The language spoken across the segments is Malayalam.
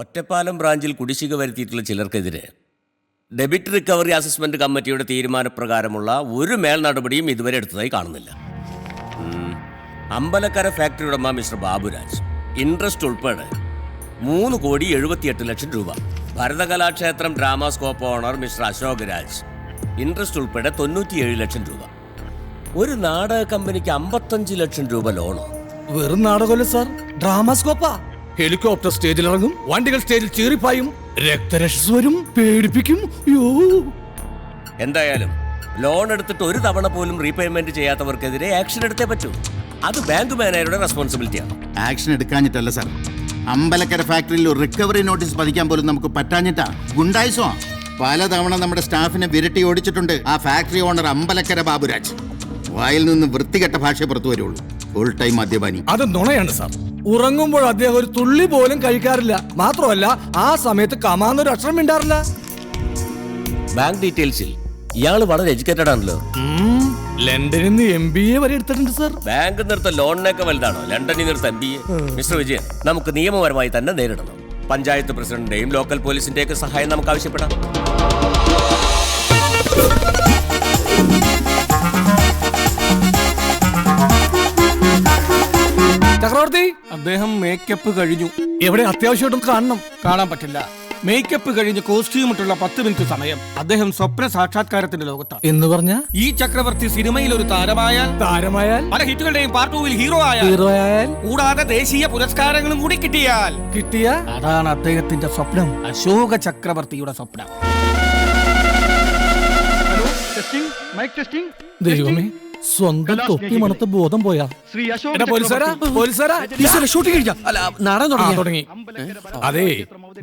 ഒറ്റപ്പാലം ബ്രാഞ്ചിൽ കുടിശ്ശിക വരുത്തിയിട്ടുള്ള ചിലർക്കെതിരെ ഡെബിറ്റ് റിക്കവറി അസസ്മെന്റ് കമ്മിറ്റിയുടെ തീരുമാനപ്രകാരമുള്ള ഒരു മേൽ നടപടിയും ഇതുവരെ എടുത്തതായി കാണുന്നില്ല. അമ്പലക്കര ഫാക്ടറി ഉടമ മിസ്റ്റർ ബാബുരാജ് ഇൻട്രസ്റ്റ് ഉൾപ്പെടെ 3,78,00,000 രൂപ. Bharathakalakshetram Dramascope owner Mister Ashok Raj interest ഉൾപ്പെടെ 97 ലക്ഷം രൂപ. ഒരു നാടക കമ്പനിക്ക് 55 ലക്ഷം രൂപ ലോണോ? വെറും നാടകമല്ല സാർ, ഡ്രാമാസ്കോപ്പാ. ഹെലികോപ്റ്റർ സ്റ്റേജിൽ ഇറങ്ങും, വണ്ടികൾ സ്റ്റേജിൽ ചീറിപ്പായും, രക്തരക്ഷസ് വരും, പേടിപ്പിക്കും. എന്തായാലും ലോൺ എടുത്തിട്ട് ഒരു തവണ പോലും റീപേയ്മെന്റ് ചെയ്യാത്തവർക്കെതിരെ ആക്ഷൻ എടുത്തേ പറ്റൂ. അത് ബാങ്ക് മാനേജറുടെ റെസ്പോൺസിബിലിറ്റിയാണ്. ആക്ഷൻ എടുക്കാഞ്ഞിട്ടല്ല സാർ, അമ്പലക്കര ഫാക്ടറിയിൽ ഒരു റിക്കവറി നോട്ടീസ് പതിക്കാൻ പോലും നമുക്ക് പറ്റാഞ്ഞിട്ടാ. ഗുണ്ടായിസോ പലതവണ നമ്മുടെ സ്റ്റാഫിനെ വിരട്ടി ഓടിച്ചിട്ടുണ്ട് ആ ഫാക്ടറി ഓണർ അമ്പലക്കര ബാബുരാജ്. വായിൽ നിന്ന് വൃത്തികെട്ട ഭാഷ പുറത്തു വരുള്ളൂ. ഫുൾ ടൈം മദ്യപാനി. അത് നുണയാണ് സാർ. ഉറങ്ങുമ്പോൾ അദ്ദേഹം ഒരു തുള്ളി പോലും കഴിക്കാറില്ല. മാത്രമല്ല ആ സമയത്ത് കമാന്നൊരു അക്ഷരം മിണ്ടാറില്ല. ബാങ്ക് ഡീറ്റെയിൽസിൽ ഇയാള് വളരെ എഡ്യൂക്കേറ്റഡ് ആണല്ലോ. ലണ്ടനിൽ നിന്ന് MBA വരെ എടുത്തിട്ടുണ്ട് സാർ. ബാങ്ക് നിർത്ത ലോണിനൊക്കെ വലുതാണോ ലണ്ടനിൽ നിർത്ത MBA? മിസ്റ്റർ വിജയൻ, നമുക്ക് നിയമപരമായി തന്നെ നേരിടണം. പഞ്ചായത്ത് പ്രസിഡന്റിന്റെയും ലോക്കൽ പോലീസിന്റെയൊക്കെ സഹായം നമുക്ക് ആവശ്യപ്പെടാം. ചക്രവർത്തി, അദ്ദേഹം മേക്കപ്പ് കഴിഞ്ഞു. എവിടെ അത്യാവശ്യമായിട്ടും കാണാൻ പറ്റില്ല. മേക്കപ്പ് കഴിഞ്ഞ് കോസ്റ്റ്യൂം ഇട്ടുള്ള 10 മിനിറ്റ് സമയം അദ്ദേഹം സ്വപ്ന സാക്ഷാത്കാരത്തിന്റെ ലോകത്താണ്. എന്ന് പറഞ്ഞ ഈ ചക്രവർത്തി സിനിമയിൽ ഒരു താരമായാൽ പല ഹിറ്റുകളുടെയും പാർട്ട് 2-ൽ ഹീറോ ആയാൽ കൂടാതെ ദേശീയ പുരസ്കാരങ്ങളും കൂടി കിട്ടിയ അതാണ് അദ്ദേഹത്തിന്റെ സ്വപ്നം. അശോക ചക്രവർത്തിയുടെ സ്വപ്നം. ദൈവമേ, സ്വന്തം തൊപ്പി മണത്ത് ബോധം പോയാ. തുടങ്ങി. അതെ,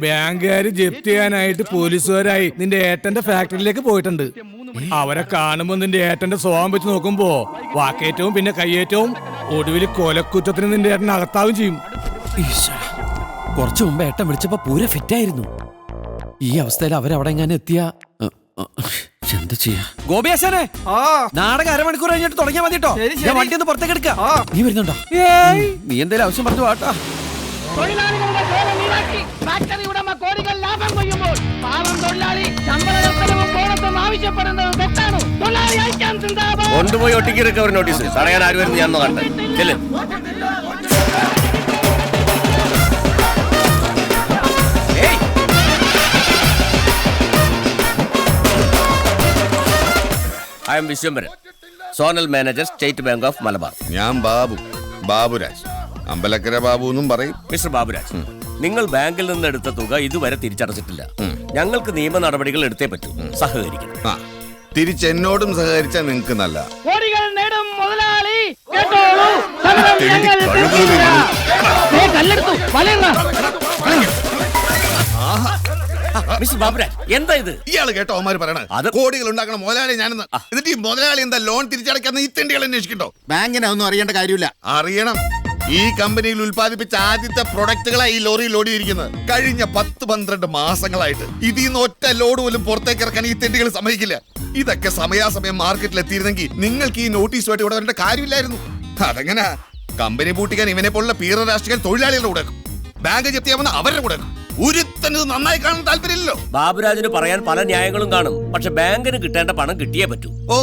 ബാങ്കുകാര് ജപ്തി ചെയ്യാനായിട്ട് പോലീസുകാരായി നിന്റെ ഏട്ടന്റെ ഫാക്ടറിയിലേക്ക് പോയിട്ടുണ്ട്. അവരെ കാണുമ്പോ നിന്റെ ഏട്ടന്റെ സ്വഭാവം വെച്ച് നോക്കുമ്പോ വാക്കേറ്റവും പിന്നെ കയ്യേറ്റവും ഒടുവിൽ കൊലക്കുറ്റത്തിന് നിന്റെ ഏട്ടൻ അകത്താവും ചെയ്യും. കുറച്ചു മുമ്പ് ഏട്ടൻ വിളിച്ചപ്പോ പൂര ഫിറ്റായിരുന്നു. ഈ അവസ്ഥയിൽ അവരവിടെ എങ്ങനെ എത്തിയ എന്താ ചെയ്യാ? ഗോപിയാശാനെ, നാടകം അരമണിക്കൂർ കഴിഞ്ഞിട്ട് തുടങ്ങിയാൽ മതി കേട്ടോ. ഞാൻ വണ്ടി ഒന്ന് പുറത്തേക്ക് എടുക്കാം. നീ വരുന്നുണ്ടോ? നീ എന്തേലും ആവശ്യം പറഞ്ഞു വാട്ടാ. തൊഴിലാളികളുടെ ജോലി നീരാക്കി ഫാക്ടറി ഉടമ കോടികൾ ലാഭം കൊയ്യുമ്പോൾ പാവം തൊഴിലാളി ശമ്പളവും ബോണസും ആവശ്യപ്പെടുന്നത് തെറ്റാണ്. തൊഴിലാളി ഐക്യം സിന്ദാബാദ്. കൊണ്ടുപോയി ഒട്ടിക്ക് റിക്കവറി നോട്ടീസ് തടയാൻ ആര് വരുന്നു ഞാൻ കണ്ടേ. I am Vishwambharan, zonal manager, state bank of Malabar. ഞാൻ ബാബുരാജ്, അമ്പലക്കര ബാബു എന്നും പറയും. മിസ്റ്റർ ബാബുരാജ്, നിങ്ങൾ ബാങ്കിൽ നിന്ന് എടുത്ത തുക ഇതുവരെ തിരിച്ചടച്ചിട്ടില്ല. ഞങ്ങൾക്ക് നിയമ നടപടികൾ എടുത്തേ പറ്റൂ. സഹകരിക്കണം. തിരിച്ചെന്നോടും സഹകരിച്ചാൽ നിങ്ങൾക്ക് നല്ല. കോടികൾ നേടും മുതലാളി കേട്ടോളൂ. കല്ലെടുത്തു മിസ്റ്റർ ബാബുരാജ്, എന്താ ഇത്? ഇയാള് കേട്ടോ അവന്മാര് പറയണത് കോടികൾ ഉണ്ടാക്കണം മുതലാളി ഞാനെന്ന്. എന്നിട്ട് ഈ മുതലാളി എന്താ ലോൺ തിരിച്ചടയ്ക്കാന്ന് ഈ തെണ്ടികൾ അന്വേഷിക്കട്ടോ? ബാങ്കിനെ ഒന്നും അറിയേണ്ട കാര്യമില്ല. അറിയണം. ഈ കമ്പനിയിൽ ഉൽപ്പാദിപ്പിച്ച ആദ്യത്തെ പ്രൊഡക്റ്റുകളായി ഈ ലോറി ലോഡ് ചെയ്തിരിക്കുന്നത്. കഴിഞ്ഞ 10-12 മാസങ്ങളായിട്ട് ഇതിന്ന് ഒറ്റ ലോഡ് പോലും പുറത്തേക്ക് ഇറക്കാൻ ഈ തെണ്ടികൾ സമ്മതിക്കില്ല. ഇതൊക്കെ സമയാസമയം മാർക്കറ്റിൽ എത്തിയിരുന്നെങ്കിൽ നിങ്ങൾക്ക് ഈ നോട്ടീസുമായിട്ട് ഇവിടെ വരേണ്ട കാര്യമില്ലായിരുന്നു. അതെങ്ങനെ കമ്പനി പൂട്ടിക്കാൻ ഇവനെ പോലുള്ള പീറ രാഷ്ട്രീയ തൊഴിലാളികളുടെ കൂടെ ബാങ്ക് ജപ്തിയാവുന്ന അവരുടെ കൂടെ ഒരുത്തനത് നന്നായി കാണാൻ താല്പര്യമില്ലല്ലോ. ബാബുരാജിന് പറയാൻ പല ന്യായങ്ങളും കാണും. പക്ഷെ ബാങ്കിന് കിട്ടേണ്ട പണം കിട്ടിയേ പറ്റൂ. ഓ,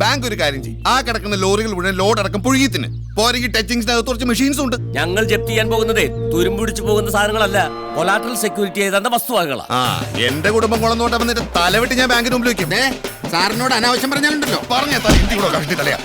ബാങ്ക് ഒരു കാര്യം ചെയ്യും. ആ കിടക്കുന്ന ലോറികൾ മുഴുവൻ ലോഡ് അടക്കം പുഴുകിത്തിന് പോരെങ്കിൽ ടച്ചിങ്സിനകത്ത് കുറച്ച് മെഷീൻസ് ഉണ്ട്. ഞങ്ങൾ ജപ്തി ചെയ്യാൻ പോകുന്നതേ തുരുമ്പിടിച്ചു പോകുന്ന സാധനങ്ങളല്ല, കൊലാട്രൽ സെക്യൂരിറ്റി ചെയ്ത വസ്തുവകകളാ. എന്റെ കുടുംബം കുളന്നോട്ടം വന്നിട്ട് തലവെട്ടി ഞാൻ ബാങ്കിന് മുമ്പിൽ വെക്കും. സാറിനോട് അനാവശ്യം പറഞ്ഞാലുണ്ടല്ലോ. പറഞ്ഞ തലയാ.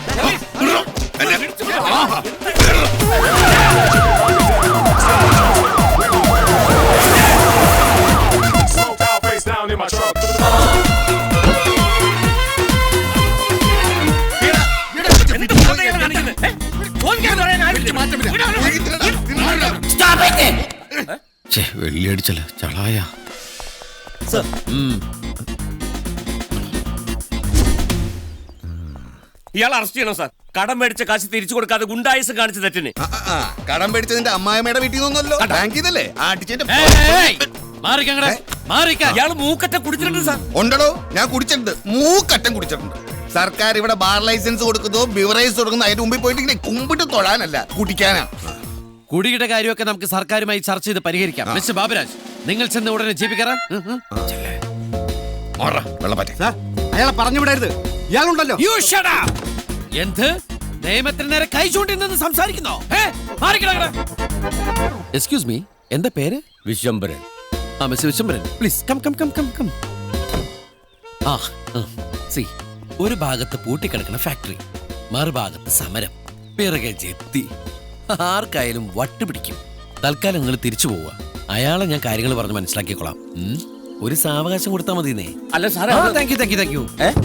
വെള്ളിയടിച്ചല്ല ചളായ. ഇയാൾ അറസ്റ്റ് ചെയ്യണം സാർ. കടം മേടിച്ച കാശ് തിരിച്ചു കൊടുക്കാതെ ഗുണ്ടായിസ് കാണിച്ച തെറ്റിന്. കടം മേടിച്ചതിന്റെ അമ്മായിമ്മയുടെ വീട്ടിൽ നിന്നല്ലോ, ബാങ്കിൽ നിന്നല്ലേ. ഇയാൾ മൂക്കറ്റ കുടിച്ചിട്ടുണ്ട് സാർ. ഉണ്ടോ? ഞാൻ കുടിച്ചിട്ടുണ്ട്, മൂക്കറ്റം കുടിച്ചിട്ടുണ്ട്. സർക്കാർ ഇവിടെ ബാർ ലൈസൻസ് കൊടുക്കുന്നതോ ബിവറേജ് കൊടുക്കുന്നതോ അതിന്റെ മുമ്പിൽ പോയിട്ട് ഇങ്ങനെ കുമ്പിട്ട് തൊഴാനല്ല, കുടിക്കാനാ. കുടിയുടെ കാര്യമൊക്കെ നമുക്ക് സർക്കാരുമായി ചർച്ച ചെയ്ത് പരിഹരിക്കാം. മിസ്റ്റർ ബാബുരാജ്, നിങ്ങൾ ചെന്ന് ഉടനെ ജീവിക്കറാ വെള്ളപ്പാറ്റ സാർ അയാളെ പറഞ്ഞു വിടരുത്. ഇയാളുണ്ടല്ലോ. എന്ത് നിയമത്തിന് നേരെ കൈ ചൂണ്ടി നിന്ന് സംസാരിക്കുന്നോ? എക്സ്ക്യൂസ് മീ, എന്താ പേര്? വിശ്വംഭരൻ. ആ mister Vishwambharan, please come come come come come. ആ സി, ഒരു ഭാഗത്ത് പൂട്ടിക്കിടക്കുന്ന ഫാക്ടറി, മറുഭാഗത്ത് സമരം, പിറകെ ജപ്തി. ആർക്കായാലും വട്ടുപിടിക്കും. തൽക്കാലം നിങ്ങൾ തിരിച്ചു പോവുക. അയാളെ ഞാൻ കാര്യങ്ങൾ പറഞ്ഞ് മനസ്സിലാക്കിക്കോളാം. ഒരു സാവകാശം കൊടുത്താൽ മതിന്നേ. അല്ല സാറേ, താങ്ക് യു.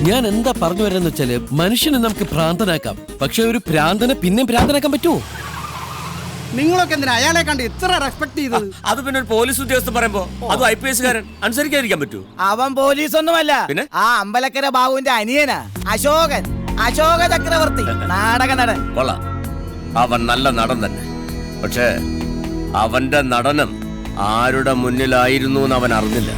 ഞാൻ എന്താ പറഞ്ഞു വരുന്നത് വെച്ചാല്, മനുഷ്യനെ നമുക്ക് ഭ്രാന്തനാക്കാം, പക്ഷെ ഒരു ഭ്രാന്തനെ പിന്നെ ഭ്രാന്തനാക്കാൻ പറ്റുമോ? നിങ്ങളൊക്കെ എന്തിനാ അയാളെ കണ്ട് ഇത്ര റെസ്പെക്ട് ചെയ്തത്? അത് പിന്നെ ഒരു പോലീസ് ഉദ്യോഗസ്ഥൻ പറയുമ്പോ അതും IPS കാരൻ അനുസരിക്കാതിരിക്കാൻ പറ്റൂ? അവൻ പോലീസ് ഒന്നുമല്ല, പിന്നെ? ആ അമ്പലക്കര ബാബുവിന്റെ അനിയനാ അശോകൻ, അശോക ചക്രവർത്തി, നാടക നടൻ. കൊള്ളാം, അവൻ നല്ല നടൻ തന്നെ. പക്ഷേ അവന്റെ നടനം ആരുടെ മുന്നിലായിരുന്നു എന്ന് അവൻ അറിഞ്ഞില്ല.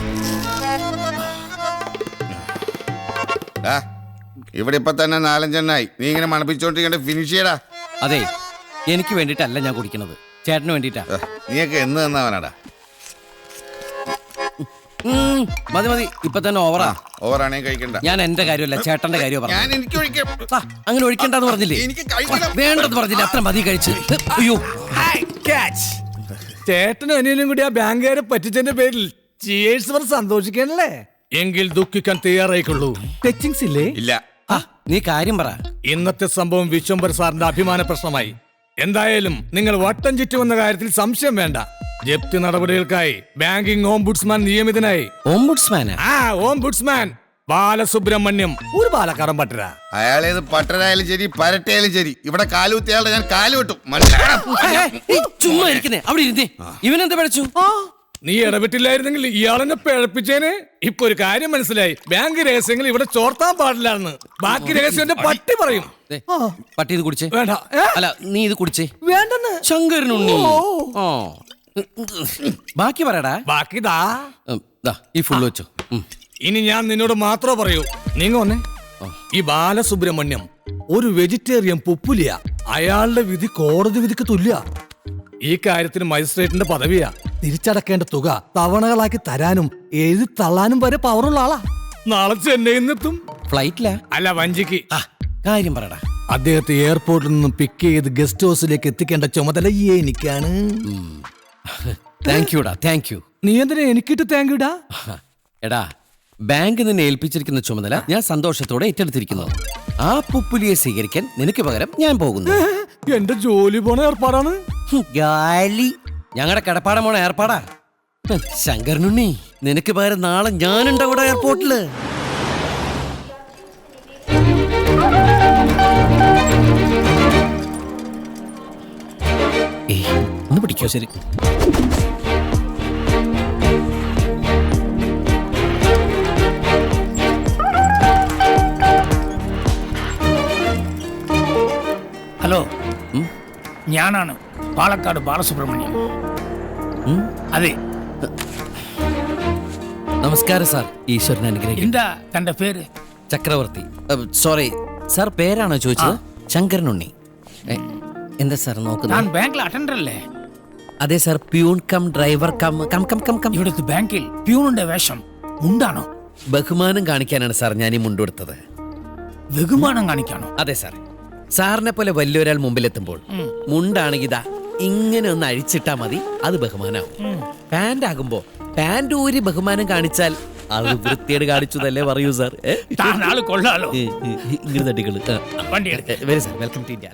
ഇവിടെ ഇപ്പൊ തന്നെ 4-5 എണ്ണായി. നീ ഇങ്ങനെ മണപ്പിച്ചോണ്ടിരിക്കണ്ട, ഫിനിഷ് ചെയ്യടാ. അതെ, എനിക്ക് വേണ്ടിട്ടല്ല ഞാൻ കുടിക്കണത്, ചേട്ടന് വേണ്ടിട്ടാ. നീയൊക്കെ എന്ന് തന്നവനാടാ. മതി മതി, ഇപ്പൊ തന്നെ ഓവറാ. ഓവറാണെങ്കിൽ കഴിക്കണ്ട. ഞാൻ എന്റെ കാര്യമല്ല ചേട്ടന്റെ കാര്യം പറഞ്ഞു. ഞാൻ എനിക്ക് ഒഴിക്കാം. അങ്ങനെ ഒഴിക്കണ്ടെന്ന് പറഞ്ഞില്ലേ? എനിക്ക് കഴിക്കണം. വേണ്ടെന്ന് പറഞ്ഞില്ലേ? അത്ര മതി കഴിച്ച്. അയ്യോ, ചേട്ടനും അനിയനും കൂടി ആ ബാങ്കുകാരെ പറ്റിച്ചതിന്റെ പേരിൽ ചിയേഴ്സ് പറഞ്ഞ് സന്തോഷിക്കണല്ലേ? എങ്കിൽ ദുഃഖിക്കാൻ തയ്യാറായിക്കൊള്ളൂ. ടച്ചിങ്സ് ഇല്ലേ? ഇല്ല. നീ കാര്യം പറ. ഇന്നത്തെ സംഭവം വിശ്വംഭർ സാറിന്റെ അഭിമാന പ്രശ്നമായി. എന്തായാലും നിങ്ങൾ വട്ടം ചുറ്റുമെന്ന കാര്യത്തിൽ സംശയം വേണ്ട. ജപ്തി നടപടികൾക്കായി ബാങ്കിംഗ് ഓംബുഡ്സ്മാൻ നിയമിതനായി. ഓംബുഡ്സ്മാനാ? ഓംബുഡ്സ്മാൻ ബാലസുബ്രഹ്മണ്യം. ഒരു പാലക്കാടൻ പട്ടര. അയാളേത് പട്ടരായാലും ശരി പരട്ടയാലും ശരി, ഇവിടെ കാലുകുത്തിയാളുടെ ഞാൻ കാല് വെട്ടും. ചുമ്മാ ഇരിക്കുന്നേ, അവിടെ ഇരുന്നേ. ഇവനെന്താ പഠിച്ചു? നീ ഇടപെട്ടില്ലായിരുന്നെങ്കിൽ ഇയാളെന്നെ പിഴപ്പിച്ചേനെ. ഇപ്പൊ ഒരു കാര്യം മനസ്സിലായി, ബാങ്ക് രഹസ്യങ്ങൾ ഇവിടെ ചോർത്താൻ പാടില്ലാന്ന്. ബാക്കി രഹസ്യം എന്റെ പട്ടി പറയും. പട്ടി ഇത് കുടിച്ചേ. വേണ്ട. അല്ല, നീ ഇത് കുടിച്ചേ. വേണ്ടെന്ന്. ശങ്കരനുണ്ണി. ബാക്കി പറയടാ. ബാക്കി ദാ ഈ ഫുള്ള് വെച്ചോ. ഇനി ഞാൻ നിന്നോട് മാത്രമേ പറയൂ. നീങ്ങ വന്നേ. ഈ ബാലസുബ്രഹ്മണ്യം ഒരു വെജിറ്റേറിയൻ പുപ്പുലിയ. അയാളുടെ വിധി കോടതി വിധിക്ക് തുല്യ. ഈ കാര്യത്തിന് മജിസ്ട്രേറ്റിന്റെ പദവിയാ. തിരിച്ചടക്കേണ്ട തുക തവണകളാക്കി തരാനും എഴുതി തള്ളാനും വരെ പവറുള്ള ആളാ. നാളെ ചെന്നൈയിൽ നിന്നെത്തും. ഫ്ലൈറ്റിലാ? അല്ല, വഞ്ചിക്ക്. കാര്യം പറയടാ. അദ്ദേഹത്തെ എയർപോർട്ടിൽ നിന്നും പിക്ക് ചെയ്ത് ഗസ്റ്റ് ഹൗസിലേക്ക് എത്തിക്കേണ്ട ചുമതല എനിക്കാണ്. താങ്ക് യുടാ, താങ്ക് യു. നീ എന്തിനാ എനിക്കിട്ട് താങ്ക് യുടാ? എടാ, ബാങ്ക് നിന്നെ ഏൽപ്പിച്ചിരിക്കുന്ന ചുമതല ഞാൻ സന്തോഷത്തോടെ ഏറ്റെടുത്തിരിക്കുന്നു. ആ പുപ്പുലിയെ സ്വീകരിക്കാൻ നിനക്ക് പകരം ഞാൻ പോകുന്നു. എന്റെ ജോലി പോണ ഏർപ്പാടാണ്. ഞങ്ങളുടെ കടപ്പാടം പോണ ഏർപ്പാടാ. ശങ്കരനുണ്ണി, നിനക്ക് പകരം നാളെ ഞാനുണ്ടാവിടെ എയർപോർട്ടില്. ഒന്ന് പിടിക്കോ? ശരി. ഹലോ, ഞാനാണ് പാലക്കാട് ബാലസുബ്രഹ്മണ്യം. അതെ, നമസ്കാരം സാർ. ഈശ്വരൻ അനുഗ്രഹിക്കും. എന്താ തന്റെ പേര്? ചക്രവർത്തി. സോറി സാർ, പേരാണോ ചോദിച്ചത്? ശങ്കരനുണ്ണി. എന്താ സാർ നോക്കുന്നത്? ഞാൻ ബാങ്കിൽ അറ്റൻഡർ അല്ലേ? അതെ sir, peon cum driver cum come come come cum. ഇവിടുത്തെ ബാങ്കിൽ പ്യൂണിന്റെ വേഷം മുണ്ടാണോ? ബഹുമാനം കാണിക്കാനാണ് സാർ ഞാൻ ഈ മുണ്ടെടുത്തത്. ബഹുമാനം കാണിക്കാണോ? അതെ സാർ. സാറിനെ പോലെ വലിയൊരാൾ മുമ്പിലെത്തുമ്പോൾ മുണ്ടാണെങ്കിൽ ഇതാ ഇങ്ങനെ ഒന്ന് അഴിച്ചിട്ടാ മതി, അത് ബഹുമാനാവും. പാന്റ് ആകുമ്പോ പാന്റ് ഊരി ബഹുമാനം കാണിച്ചാൽ അത് വൃത്തിയേട് കാണിച്ചതല്ലേ പറയൂ സാർ. കൊള്ളാലോ. ഇങ്ങനെ തട്ടികള്. വണ്ടി എടുക്ക്. Very sir, welcome to India.